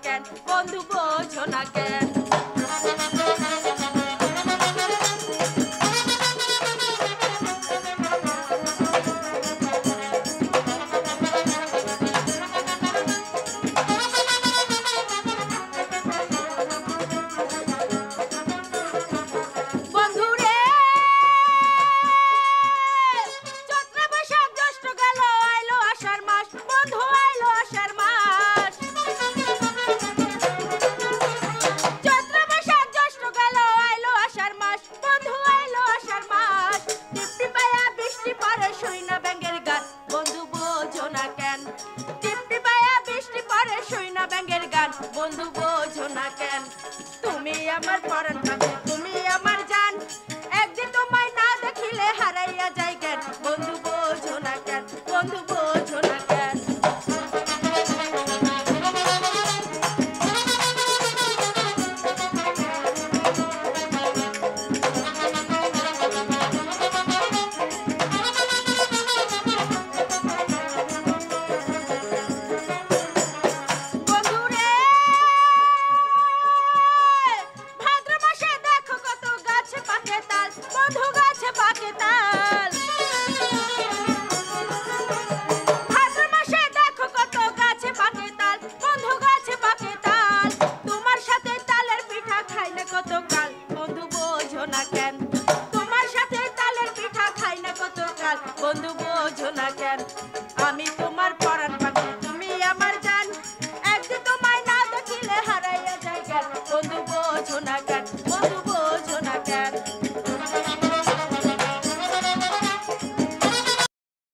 কেন বন্ধু বোঝো না কেন বন্ধু বোঝো না কেন তুমি আমার পরাণ পাখি তুমি আমার জান একদিন তোমায় না দেখিলে হারাইয়া যাই কেন বন্ধু বোঝো না কেন বন্ধু বোঝো না কেন বন্ধু বোঝো না কেন আমি তোমার পরাণ পাখি তুমি আমার জান একদিন তোমায় না দেখিলে হারাইয়া যাই কেন বন্ধু বোঝো না কেন